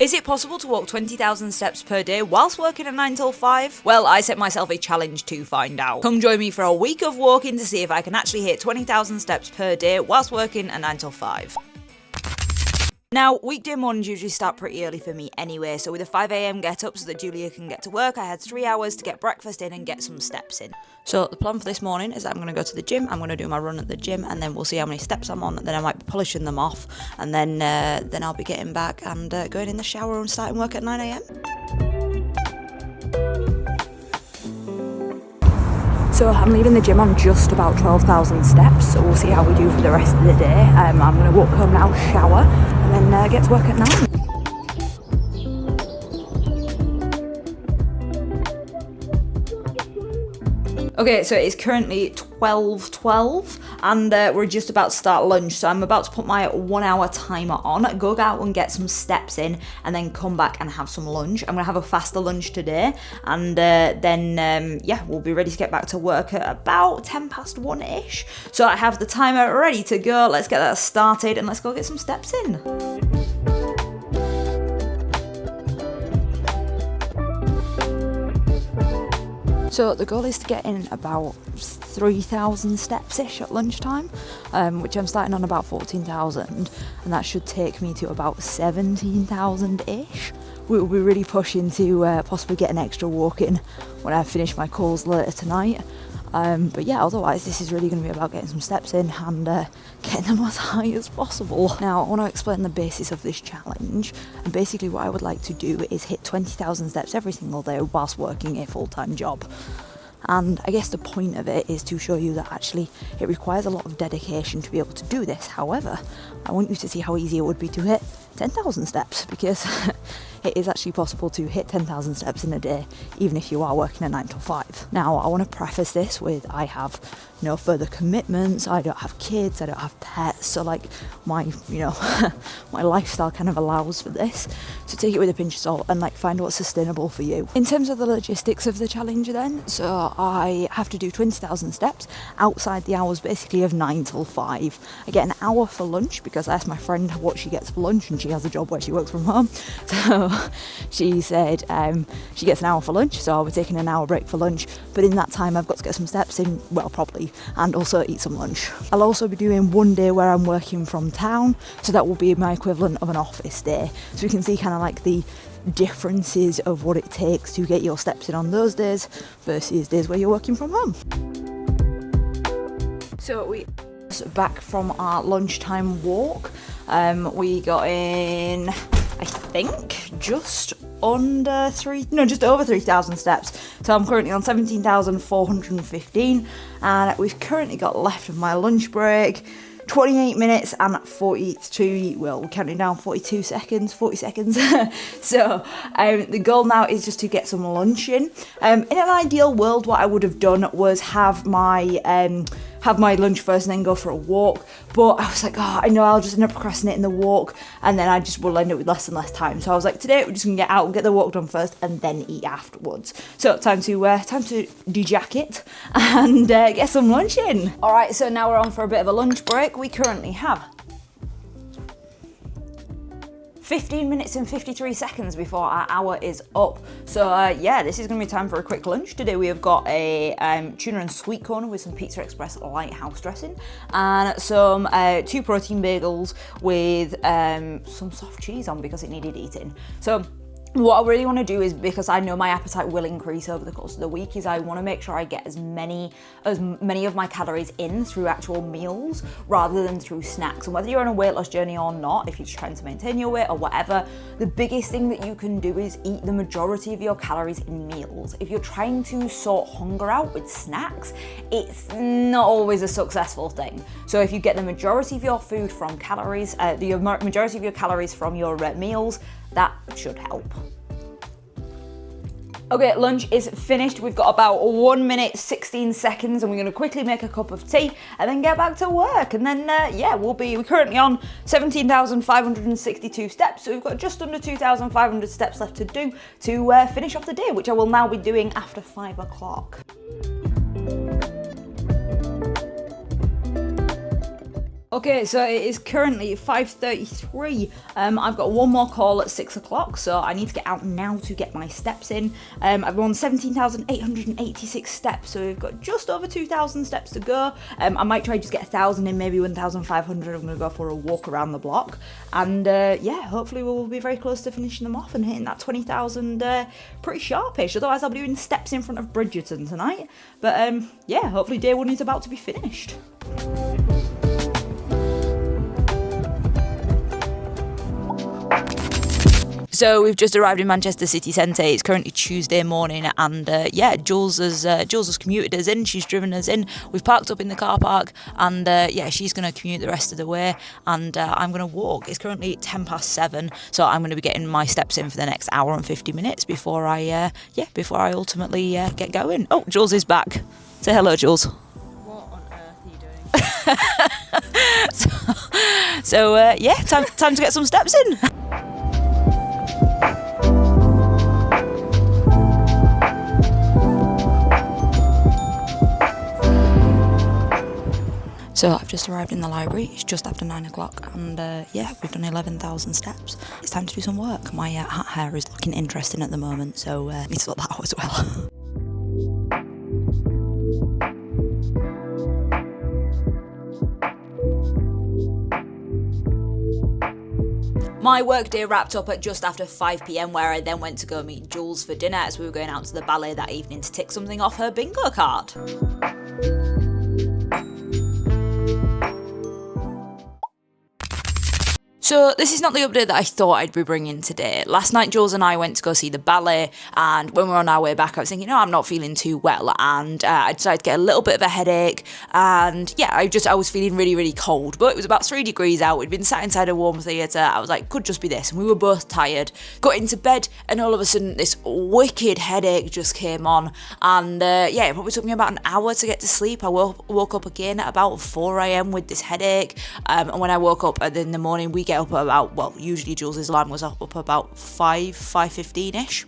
Is it possible to walk 20,000 steps per day whilst working a 9 till 5? Well, I set myself a challenge to find out. Come join me for a week of walking to see if I can actually hit 20,000 steps per day whilst working a 9 till 5. Now, weekday mornings usually start pretty early for me anyway, so with a 5 a.m. get up so that Julia can get to work, I had 3 hours to get breakfast in and get some steps in. So the plan for this morning is that I'm going to go to the gym, I'm going to do my run at the gym, and then we'll see how many steps I'm on, then I might be polishing them off, and then I'll be getting back and going in the shower and starting work at 9 a.m. So I'm leaving the gym on just about 12,000 steps, so we'll see how we do for the rest of the day. I'm going to walk home now, shower, and then get to work at 9. Okay, so it's currently 12:12 and we're just about to start lunch, so I'm about to put my 1 hour timer on, go out and get some steps in, and then come back and have some lunch. I'm gonna have a faster lunch today, and then we'll be ready to get back to work at about 1:10ish. So I have the timer ready to go. Let's get that started and let's go get some steps in. So the goal is to get in about 3,000 steps-ish at lunchtime, which I'm starting on about 14,000, and that should take me to about 17,000-ish. We'll be really pushing to possibly get an extra walk in when I finish my calls later tonight. But yeah, otherwise this is really going to be about getting some steps in and getting them as high as possible. Now I want to explain the basis of this challenge, and basically what I would like to do is hit 20,000 steps every single day whilst working a full-time job. And I guess the point of it is to show you that actually it requires a lot of dedication to be able to do this. However, I want you to see how easy it would be to hit 10,000 steps, because it is actually possible to hit 10,000 steps in a day, even if you are working a 9 till 5. Now, I want to preface this with I have no further commitments, I don't have kids, I don't have pets, so like my my lifestyle kind of allows for this. So take it with a pinch of salt and like find what's sustainable for you. In terms of the logistics of the challenge then, so I have to do 20,000 steps outside the hours basically of 9 till 5. I get an hour for lunch because I asked my friend what she gets for lunch, and she has a job where she works from home. So she said she gets an hour for lunch, so I'll be taking an hour break for lunch, but in that time I've got to get some steps in, well probably, and also eat some lunch. I'll also be doing one day where I'm working from town, so that will be my equivalent of an office day, so we can see kind of like the differences of what it takes to get your steps in on those days versus days where you're working from home. So we back from our lunchtime walk. We got in, I think, just over 3,000 steps. So I'm currently on 17,415, and we've currently got left of my lunch break 28 minutes and 40 seconds. So the goal now is just to get some lunch in. In an ideal world, what I would have done was have my lunch first and then go for a walk, but I was like, I know I'll just end up procrastinating the walk, and then I just will end up with less and less time. So I was like, today we're just gonna get out, get the walk done first, and then eat afterwards. So time to de-jacket and get some lunch in. All right, so now we're on for a bit of a lunch break. We currently have 15 minutes and 53 seconds before our hour is up. So this is gonna be time for a quick lunch. Today we have got a tuna and sweet corn with some Pizza Express lighthouse dressing, and some 2 protein bagels with some soft cheese on because it needed eating. So what I really want to do is, because I know my appetite will increase over the course of the week, is I want to make sure I get as many of my calories in through actual meals rather than through snacks. And whether you're on a weight loss journey or not, if you're just trying to maintain your weight or whatever, the biggest thing that you can do is eat the majority of your calories in meals. If you're trying to sort hunger out with snacks, it's not always a successful thing. So if you get the majority of your food from calories, the majority of your calories from your meals, that should help. Okay, lunch is finished. We've got about 1 minute, 16 seconds, and we're gonna quickly make a cup of tea and then get back to work. And then, we're currently on 17,562 steps, so we've got just under 2,500 steps left to do to finish off the day, which I will now be doing after 5 o'clock. Okay, so it is currently 5:33. I've got one more call at 6 o'clock, so I need to get out now to get my steps in. I've won 17,886 steps, so we've got just over 2,000 steps to go. I might try just get 1,000 in, maybe 1,500. I'm going to go for a walk around the block. And yeah, hopefully we'll be very close to finishing them off and hitting that 20,000 pretty sharpish. Otherwise, I'll be doing steps in front of Bridgerton tonight. But yeah, hopefully day one is about to be finished. So we've just arrived in Manchester city centre. It's currently Tuesday morning, and yeah, Jules has commuted us in. She's driven us in. We've parked up in the car park, and yeah, she's going to commute the rest of the way, and I'm going to walk. It's currently 7:10, so I'm going to be getting my steps in for the next hour and 50 minutes before I ultimately get going. Oh, Jules is back. Say hello, Jules. What on earth are you doing? So yeah, time to get some steps in. So I've just arrived in the library. It's just after 9 o'clock, and yeah, we've done 11,000 steps. It's time to do some work. My hat hair is looking interesting at the moment, so I need to sort that out as well. My workday wrapped up at just after 5 p.m, where I then went to go meet Jules for dinner, as we were going out to the ballet that evening to tick something off her bingo card. So this is not the update that I thought I'd be bringing today. Last night, Jules and I went to go see the ballet, and when we were on our way back, I was thinking, I'm not feeling too well, and I decided to get a little bit of a headache, and yeah, I was feeling really, really cold, but it was about 3 degrees out. We'd been sat inside a warm theatre. I was like, could just be this, and we were both tired. Got into bed, and all of a sudden, this wicked headache just came on, and yeah, it probably took me about an hour to get to sleep. I woke up again at about 4 a.m. with this headache, and when I woke up in the morning, we get up about, well, usually Jules' alarm was up about 5:15ish.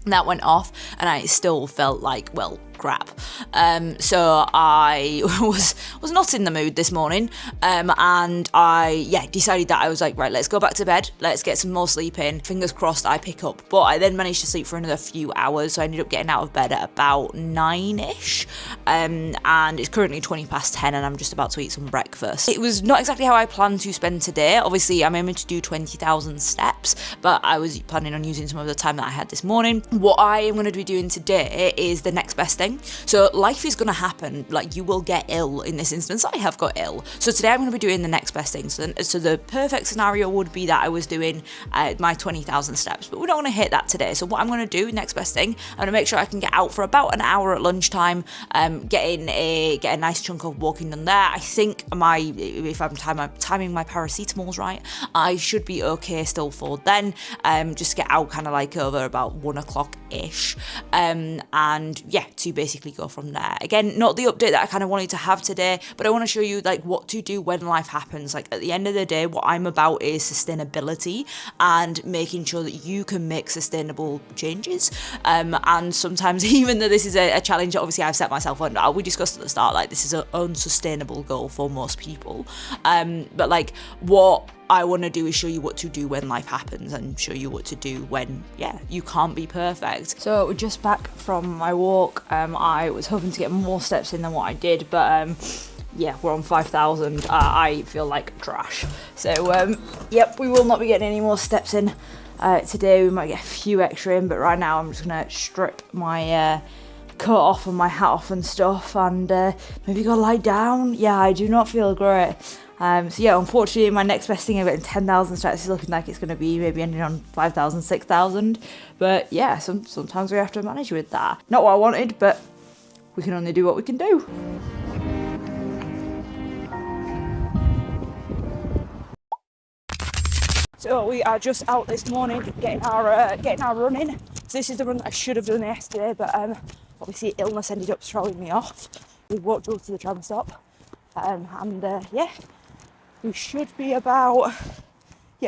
That went off, and I still felt like, well, crap. So I was not in the mood this morning, and I decided that I was like, right, let's go back to bed, let's get some more sleep in, fingers crossed I pick up. But I then managed to sleep for another few hours, so I ended up getting out of bed at about 9ish, and it's currently 10:20, and I'm just about to eat some breakfast. It was not exactly how I planned to spend today. Obviously, I'm aiming to do 20,000 steps, but I was planning on using some of the time that I had this morning. What I am going to be doing today is the next best thing. So life is going to happen. Like, you will get ill. In this instance, I have got ill. So today I'm going to be doing the next best thing. So the perfect scenario would be that I was doing my 20,000 steps, but we're not going to hit that today. So what I'm going to do, next best thing, I'm going to make sure I can get out for about an hour at lunchtime, get a nice chunk of walking done there. I think if I'm timing my paracetamols right, I should be okay still for then. Just get out kind of like over about 1 o'clock-ish, and yeah, to basically go from there. Again, not the update that I kind of wanted to have today, but I want to show you like what to do when life happens. Like, at the end of the day, what I'm about is sustainability and making sure that you can make sustainable changes. And sometimes, even though this is a challenge that obviously I've set myself on, we discussed at the start, like, this is an unsustainable goal for most people. But like, what I want to do is show you what to do when life happens, and show you what to do when, yeah, you can't be perfect. So we're just back from my walk. I was hoping to get more steps in than what I did, but yeah, we're on 5,000. I feel like trash. So yep, we will not be getting any more steps in today. We might get a few extra in, but right now I'm just gonna strip my coat off and my hat off and stuff, and maybe go lie down. Yeah, I do not feel great. So yeah, unfortunately, my next best thing of getting 10,000 steps is looking like it's going to be maybe ending on 5,000, 6,000. But yeah, sometimes we have to manage with that. Not what I wanted, but we can only do what we can do. So we are just out this morning getting our run in. So this is the run that I should have done yesterday, but obviously illness ended up throwing me off. We walked up to the tram stop, and yeah, we should be about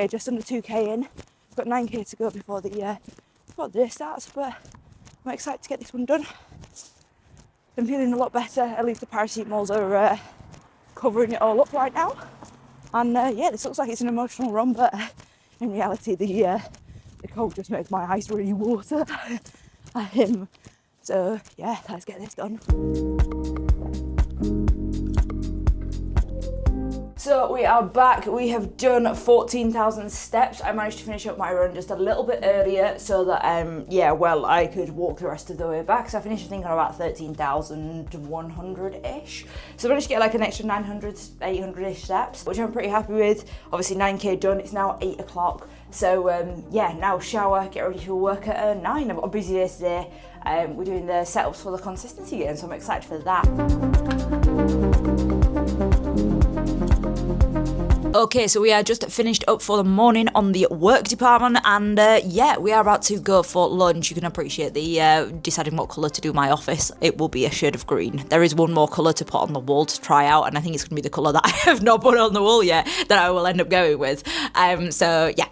just under 2k in. We've got 9k to go before the day starts, but I'm excited to get this one done. I'm feeling a lot better. At least the paracetamols are covering it all up right now. And yeah, this looks like it's an emotional run, but in reality, the cold just makes my eyes really water. So yeah, let's get this done. So we are back. We have done 14,000 steps. I managed to finish up my run just a little bit earlier so that I could walk the rest of the way back. So I finished I think on about 13,100-ish. So I managed to get like an extra 900, 800-ish steps, which I'm pretty happy with. Obviously 9k done. It's now 8 o'clock. So yeah, now shower, get ready for work at 9. I've got a busy day today. We're doing the setups for the consistency game, so I'm excited for that. Okay, so we are just finished up for the morning on the work department, and yeah, we are about to go for lunch. You can appreciate the deciding what colour to do my office. It will be a shade of green. There is one more colour to put on the wall to try out, and I think it's going to be the colour that I have not put on the wall yet that I will end up going with. So yeah,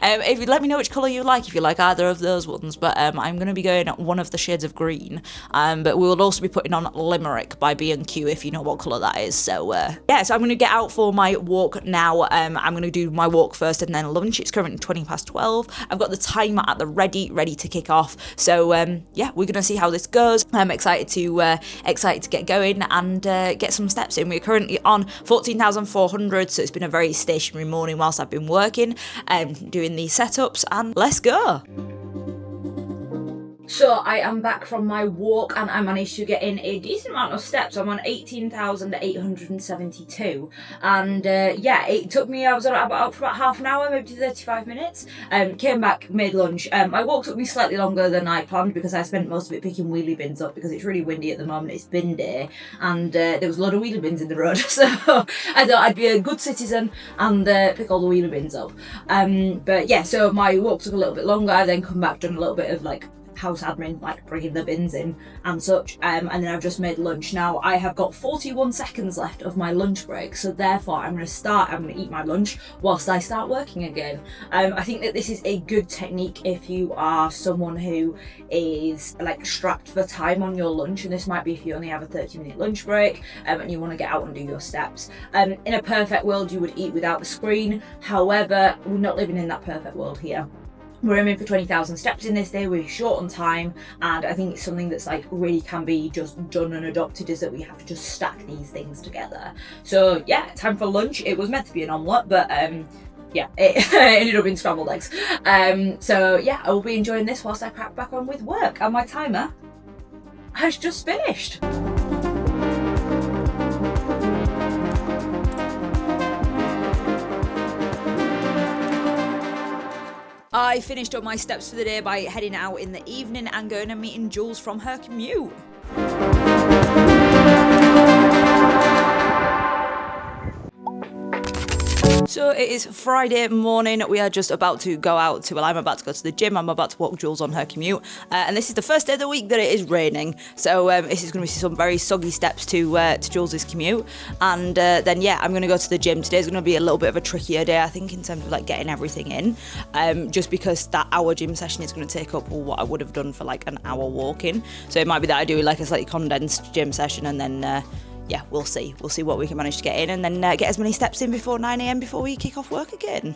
if you let me know which colour you like, if you like either of those ones, but I'm going to be going one of the shades of green, but we will also be putting on Limerick by B&Q if you know what colour that is. So yeah, so I'm going to get out for my walk now. I'm going to do my walk first and then lunch. It's currently 12:20. I've got the timer at the ready to kick off. So yeah, we're going to see how this goes. I'm excited to get going and get some steps in. We're currently on 14,400, so it's been a very stationary morning whilst I've been working and doing these setups, and let's go. So I am back from my walk and I managed to get in a decent amount of steps. I'm on 18,872 and yeah, it took me, I was out for about half an hour, maybe 35 minutes. Came back, made lunch. My walk took me slightly longer than I planned because I spent most of it picking wheelie bins up because it's really windy at the moment. It's bin day and there was a lot of wheelie bins in the road, so I thought I'd be a good citizen and pick all the wheelie bins up. But yeah, so my walk took a little bit longer. I then come back, done a little bit of like house admin, like bringing the bins in and such, and then I've just made lunch. Now I have got 41 seconds left of my lunch break, so therefore I'm going to eat my lunch whilst I start working again. I think that this is a good technique if you are someone who is like strapped for time on your lunch, and this might be if you only have a 30-minute lunch break and you want to get out and do your steps. In a perfect world you would eat without the screen, however we're not living in that perfect world here. We're aiming for 20,000 steps in this day. We're short on time, and I think it's something that's like really can be just done and adopted, is that we have to just stack these things together. So yeah, time for lunch. It was meant to be an omelette, but yeah, it ended up in scrambled eggs. So yeah, I will be enjoying this whilst I crack back on with work, and my timer has just finished. I finished up my steps for the day by heading out in the evening and going and meeting Jules from her commute. So it is Friday morning. We are just about to go out to, I'm about to go to the gym. I'm about to walk Jules on her commute. And this is the first day of the week that it is raining. So this is going to be some very soggy steps to Jules's commute. And then, yeah, I'm going to go to the gym. Today's going to be a little bit of a trickier day, I think, in terms of like getting everything in. Just because that hour gym session is going to take up what I would have done for like an hour walking. So it might be that I do like a slightly condensed gym session and then yeah, we'll see. We'll see what we can manage to get in and then get as many steps in before 9 a.m. before we kick off work again.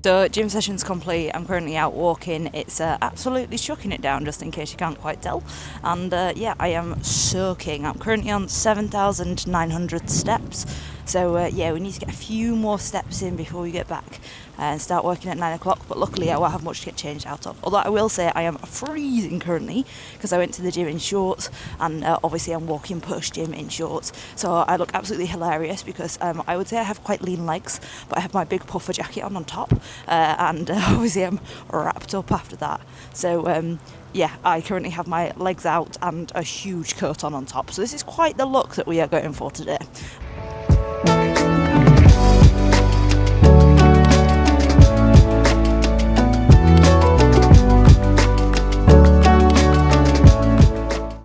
So gym session's complete. I'm currently out walking. It's absolutely chucking it down, just in case you can't quite tell. And yeah, I am soaking. I'm currently on 7,900 steps. So yeah, we need to get a few more steps in before we get back and start working at 9 o'clock. But luckily I won't have much to get changed out of. Although I will say I am freezing currently because I went to the gym in shorts, and obviously I'm walking post gym in shorts. So I look absolutely hilarious because I would say I have quite lean legs, but I have my big puffer jacket on top, and obviously I'm wrapped up after that. So yeah, I currently have my legs out and a huge coat on top. So this is quite the look that we are going for today.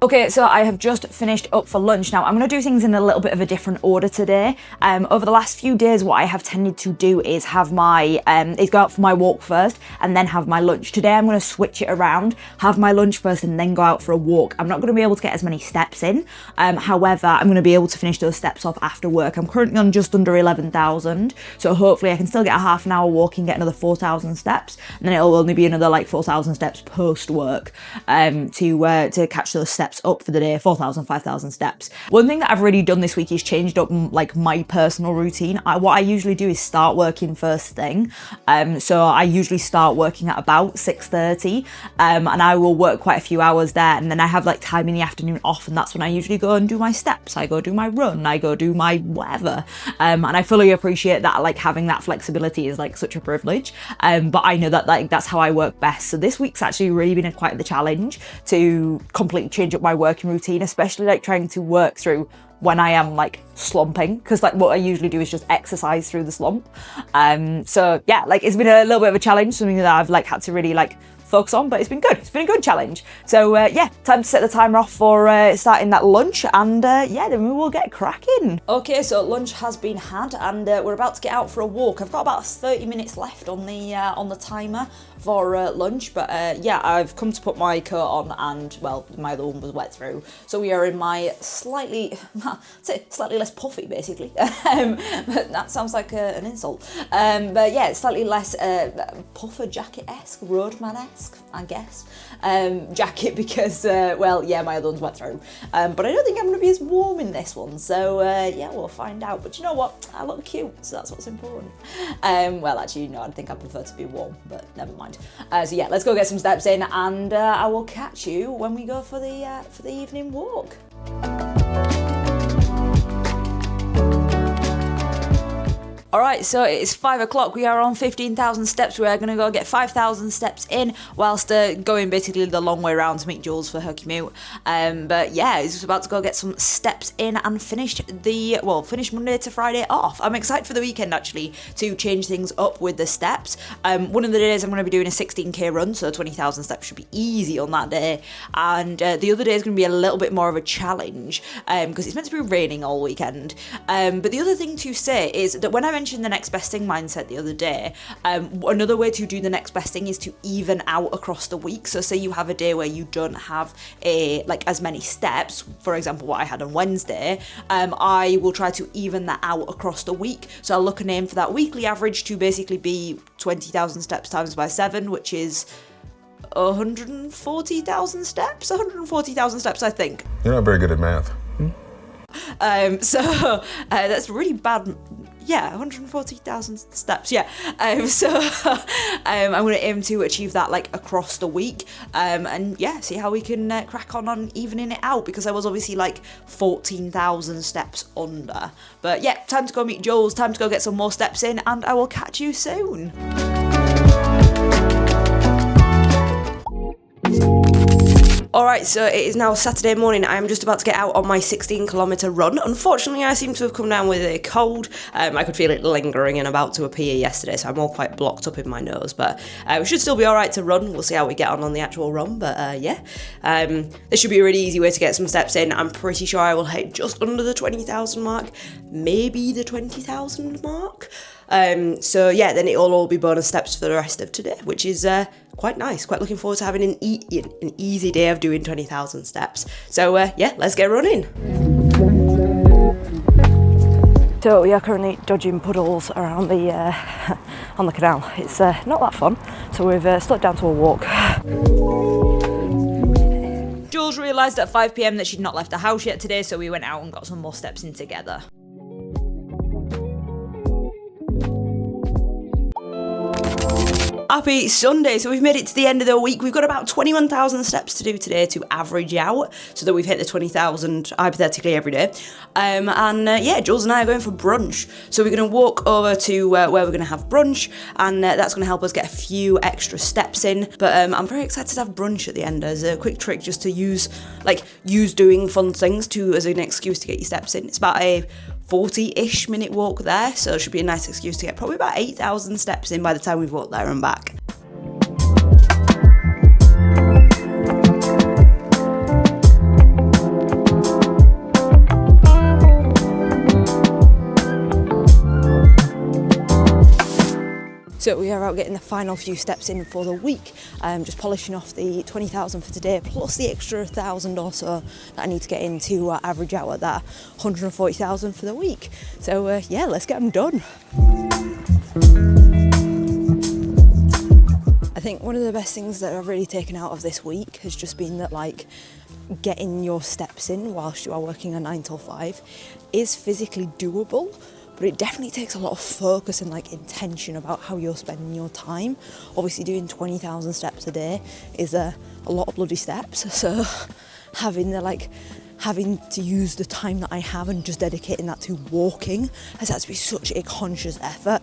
Okay, so I have just finished up for lunch. Now, I'm going to do things in a little bit of a different order today. Over the last few days, what I have tended to do is have my, is go out for my walk first and then have my lunch. Today, I'm going to switch it around, have my lunch first and then go out for a walk. I'm not going to be able to get as many steps in. However, I'm going to be able to finish those steps off after work. I'm currently on just under 11,000. So hopefully I can still get a half an hour walk and get another 4,000 steps. And then it'll only be another like 4,000 steps post work to catch those steps up for the day, 4,000, 5,000 steps. One thing that I've really done this week is changed up like my personal routine. What I usually do is start working first thing. So I usually start working at about 6:30 and I will work quite a few hours there, and then I have like time in the afternoon off, and that's when I usually go and do my steps. I go do my run, I go do my whatever. And I fully appreciate that, like having that flexibility is like such a privilege. But I know that like that's how I work best. So this week's actually really been quite the challenge to completely change up my working routine, especially like trying to work through when I am like slumping, because like what I usually do is just exercise through the slump. So yeah, like it's been a little bit of a challenge, something that I've like had to really like focus on, but it's been good. It's been a good challenge. So yeah, time to set the timer off for starting that lunch, and yeah, then we will get cracking. Okay, so lunch has been had, and we're about to get out for a walk. I've got about 30 minutes left on the timer for lunch, but yeah, I've come to put my coat on, and well, my other one was wet through, so we are in my slightly less puffy, basically. But that sounds like an insult. But yeah, slightly less puffer jacket-esque, roadman-esque, I guess, jacket, because well, yeah, my other one's wet through, but I don't think I'm going to be as warm in this one, so yeah, we'll find out. But you know what, I look cute, so that's what's important. Well, actually, no, I think I prefer to be warm, but never mind. So yeah, let's go get some steps in, and I will catch you when we go for the evening walk. Alright, so it's 5 o'clock, we are on 15,000 steps. We are going to go get 5,000 steps in whilst going basically the long way around to meet Jules for her commute. But yeah, it's just about to go get some steps in and finish Monday to Friday off. I'm excited for the weekend actually to change things up with the steps. One of the days I'm going to be doing a 16k run, so 20,000 steps should be easy on that day. And the other day is going to be a little bit more of a challenge because it's meant to be raining all weekend. But the other thing to say is that when I mentioned the next best thing mindset the other day, another way to do the next best thing is to even out across the week. So say you have a day where you don't have as many steps, for example what I had on Wednesday, I will try to even that out across the week. So I'll look and aim for that weekly average to basically be 20,000 steps times by 7, which is 140,000 steps. 140,000 steps, I think. You're not very good at math. So that's really bad. Yeah, 140,000 steps. Yeah. So I'm going to aim to achieve that like across the week. And yeah, see how we can crack on evening it out, because I was obviously like 14,000 steps under. But yeah, time to go meet Jules, time to go get some more steps in, and I will catch you soon. Alright, so it is now Saturday morning. I am just about to get out on my 16-kilometre run. Unfortunately, I seem to have come down with a cold. I could feel it lingering and about to appear yesterday, so I'm all quite blocked up in my nose. But we should still be alright to run. We'll see how we get on the actual run. But yeah, this should be a really easy way to get some steps in. I'm pretty sure I will hit just under the 20,000 mark, maybe the 20,000 mark. So yeah, then it'll all be bonus steps for the rest of today, which is quite nice. Quite looking forward to having an easy day of doing 20,000 steps. So yeah, let's get running. So we are currently dodging puddles around the on the canal. It's not that fun, so we've slowed down to a walk. Jules realised at 5 p.m. that she'd not left the house yet today, so we went out and got some more steps in together. Happy Sunday. So we've made it to the end of the week. We've got about 21,000 steps to do today to average out, so that we've hit the 20,000 hypothetically every day. And yeah, Jules and I are going for brunch. So we're going to walk over to where we're going to have brunch, and that's going to help us get a few extra steps in. But I'm very excited to have brunch at the end as a quick trick, just to use doing fun things as an excuse to get your steps in. It's about a 40-ish minute walk there, so it should be a nice excuse to get probably about 8,000 steps in by the time we've walked there and back. So we are out getting the final few steps in for the week, just polishing off the 20,000 for today, plus the extra 1,000 or so that I need to get in to average out at that 140,000 for the week. So yeah, let's get them done. I think one of the best things that I've really taken out of this week has just been that, like, getting your steps in whilst you are working a 9 till 5 is physically doable. But it definitely takes a lot of focus and like intention about how you're spending your time. Obviously doing 20,000 steps a day is a lot of bloody steps. So having to use the time that I have and just dedicating that to walking has had to be such a conscious effort.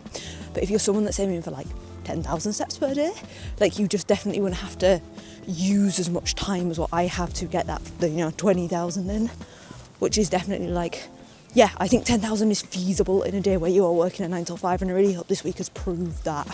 But if you're someone that's aiming for like 10,000 steps per day, like, you just definitely wouldn't have to use as much time as what I have to get that, 20,000 in, which is definitely like, yeah, I think 10,000 is feasible in a day where you are working a 9 till 5, and I really hope this week has proved that.